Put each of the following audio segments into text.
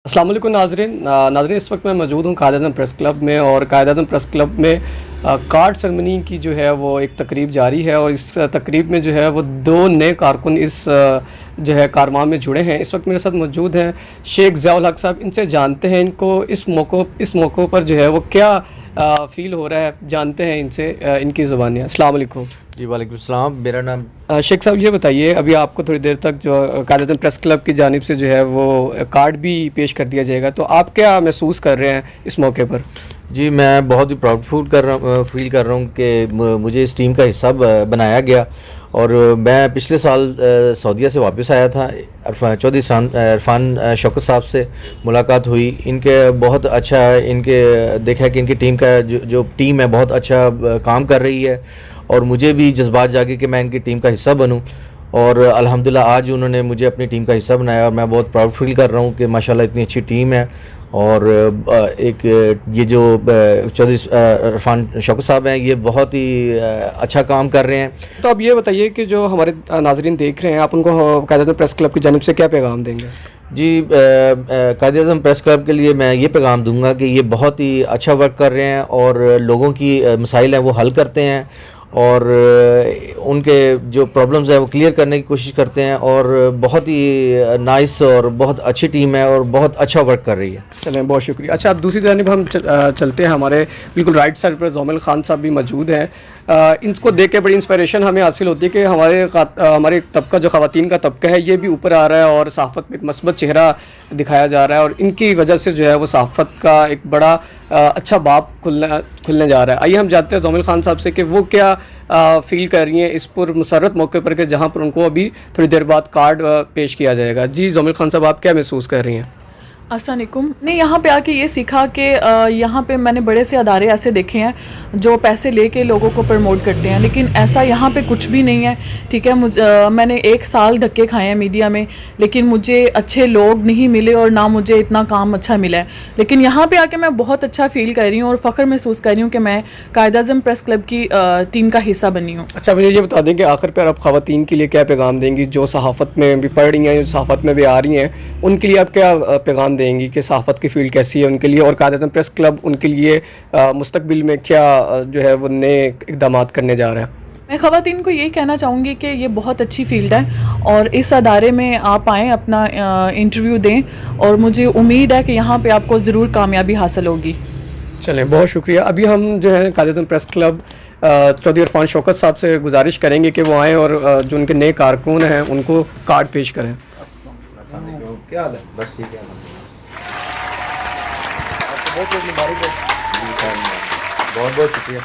अस्सलाम वालेकुम नाज़रीन, इस वक्त मैं मौजूद हूँ कायद-ए-आज़म प्रेस क्लब में। और कायद-ए-आज़म प्रेस क्लब में कार्ड सेरेमनी की जो है वो एक तकरीब जारी है और इस तकरीब में जो है वो दो नए कारकुन इस जो है कारवां में जुड़े हैं। इस वक्त मेरे साथ मौजूद हैं शेख ज़ियाउल हक साहब। इनसे जानते हैं इनको इस मौक़ों पर जो है वो क्या फ़ील हो रहा है, जानते हैं इनसे इनकी ज़ुबानी। अस्सलाम वालेकुम। जी वालेकुम सलाम। मेरा नाम शेख साहब, ये बताइए, अभी आपको थोड़ी देर तक जो कायद-ए-आज़म प्रेस क्लब की जानिब से जो है वो कार्ड भी पेश कर दिया जाएगा, तो आप क्या महसूस कर रहे हैं इस मौके पर? जी मैं बहुत ही प्राउड फील कर रहा हूँ कि मुझे इस टीम का हिस्सा बनाया गया। और मैं पिछले साल सऊदीया से वापस आया था। चौधरी इरफान शौकत साहब से मुलाकात हुई। इनके बहुत अच्छा इनके देखा कि इनकी टीम का जो टीम है बहुत अच्छा काम कर रही है और मुझे भी जज्बात जागे कि मैं इनकी टीम का हिस्सा बनूं। और अल्हम्दुलिल्लाह आज उन्होंने मुझे अपनी टीम का हिस्सा बनाया और मैं बहुत प्राउड फील कर रहा हूं कि माशाल्लाह इतनी अच्छी टीम है। और एक ये जो चौधरी इरफान शौकत साहब हैं ये बहुत ही अच्छा काम कर रहे हैं। तो अब ये बताइए कि जो हमारे नाज़रीन देख रहे हैं, आप उनको कायद-ए-आज़म प्रेस क्लब की जानिब से क्या पैगाम देंगे? जी कायद-ए-आज़म प्रेस क्लब के लिए मैं ये पैगाम दूंगा कि ये बहुत ही अच्छा वर्क कर रहे हैं और लोगों की मसाइल हैं वो हल करते हैं और उनके जो प्रॉब्लम्स हैं वो क्लियर करने की कोशिश करते हैं और बहुत ही नाइस और बहुत अच्छी टीम है और बहुत अच्छा वर्क कर रही है। चलें, बहुत शुक्रिया। अच्छा, अब दूसरी जानिब हम चलते हैं। हमारे बिल्कुल राइट साइड पर ज़ोमिल खान साहब भी मौजूद हैं। इनको देख के बड़ी इंस्पिरेशन हमें हासिल होती है कि हमारे तबका जो ख़वातीन का तबका है ये भी ऊपर आ रहा है और सहाफ़त में एक मस्बत चेहरा दिखाया जा रहा है और इनकी वजह से जो है वो सहाफ़त का एक बड़ा अच्छा बाब खुलने जा रहा है। आइए हम जानते हैं ज़ोमिल खान साहब से कि वो क्या फ़ील कर रही हैं इस पुरमसरत मौके पर कि जहाँ पर उनको अभी थोड़ी देर बाद कार्ड पेश किया जाएगा। जी ज़ोमिल खान साहब, आप क्या महसूस कर रही हैं? अस्सलाम वालेकुम। नहीं, यहाँ पे आके ये सीखा कि यहाँ पे मैंने बड़े से अदारे ऐसे देखे हैं जो पैसे लेके लोगों को प्रमोट करते हैं, लेकिन ऐसा यहाँ पे कुछ भी नहीं है। ठीक है, मैंने 1 साल धक्के खाए हैं मीडिया में, लेकिन मुझे अच्छे लोग नहीं मिले और ना मुझे इतना काम अच्छा मिला है। लेकिन यहाँ पे आके मैं बहुत अच्छा फ़ील कर रही हूँ और फ़ख्र महसूस कर रही हूँ कि मैं कायद-ए-आज़म प्रेस क्लब की टीम का हिस्सा बनी हूँ। अच्छा, मुझे ये बता दें कि आखिर पर आप ख़वातीन के लिए क्या पैगाम देंगी जो सहाफ़त में भी पढ़ रही हैं, जो सहाफ़त में भी आ रही हैं, उनके लिए आप क्या पैगाम देंगी कि सहाफ़त की फ़ील्ड कैसी है उनके लिए और कायद-ए-आज़म प्रेस क्लब उनके लिए मुस्तक़बिल में क्या जो है वो नए इक़दाम करने जा रहा है? मैं ख़वातीन को यही कहना चाहूँगी कि ये बहुत अच्छी फ़ील्ड है और इस अदारे में आप आएँ, अपना इंटरव्यू दें और मुझे उम्मीद है कि यहाँ पे आपको ज़रूर कामयाबी हासिल होगी। चलें, बहुत शुक्रिया। अभी हम जो है कायद-ए-आज़म प्रेस क्लब चौधरी इरफान शौकत साहब से गुजारिश करेंगे कि वो आएँ और जो उनके नए कारकुन हैं उनको कार्ड पेश करें। क्या हाल है? बस ठीक है, बहुत बहुत शुक्रिया।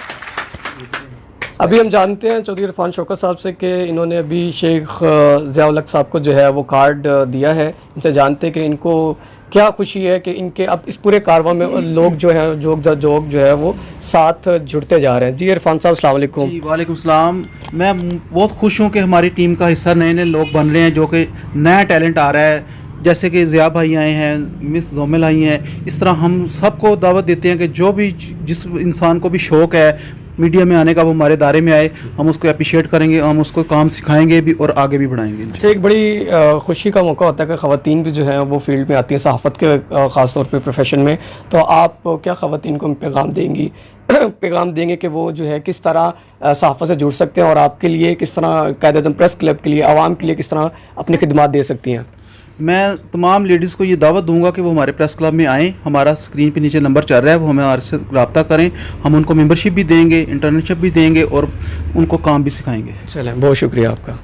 अभी हम जानते हैं चौधरी इरफान शौकत साहब से कि इन्होंने अभी शेख ज़ियाउल हक साहब को जो है वो कार्ड दिया है। इनसे जानते हैं कि इनको क्या खुशी है कि इनके अब इस पूरे कारवां में लोग जो हैं जोग जो है वो साथ जुड़ते जा रहे हैं। जी इरफान साहब, अस्सलाम वालेकुम। जी वालेकुम सलाम। मैं बहुत खुश हूँ कि हमारी टीम का हिस्सा नए नए लोग बन रहे हैं, जो कि नया टैलेंट आ रहा है। जैसे कि ज़िया भाई आए हैं, मिस ज़ोमिल आई हैं। इस तरह हम सबको दावत देते हैं कि जो भी जिस इंसान को भी शौक़ है मीडिया में आने का वो हमारे दायरे में आए। हम उसको अप्रिशिएट करेंगे, हम उसको काम सिखाएंगे भी और आगे भी बढ़ाएंगे। अच्छा, एक बड़ी खुशी का मौका होता है कि ख़वातीन भी जो है वो फील्ड में आती हैं, सहाफ़त के ख़ास तौर पे प्रोफेशन में। तो आप क्या ख़वातीन को पैगाम देंगी पैगाम देंगे कि वो जो है किस तरह सहाफ़त से जुड़ सकते हैं और आपके लिए किस तरह कायद-ए-आज़म प्रेस क्लब के लिए, आवाम के लिए किस तरह अपनी खिदमत दे सकती हैं? मैं तमाम लेडीज़ को ये दावत दूंगा कि वो हमारे प्रेस क्लब में आएँ। हमारा स्क्रीन पे नीचे नंबर चल रहा है, वो हमारे से रब्ता करें। हम उनको मेंबरशिप भी देंगे, इंटर्नशिप भी देंगे और उनको काम भी सिखाएंगे। चलें, बहुत शुक्रिया आपका।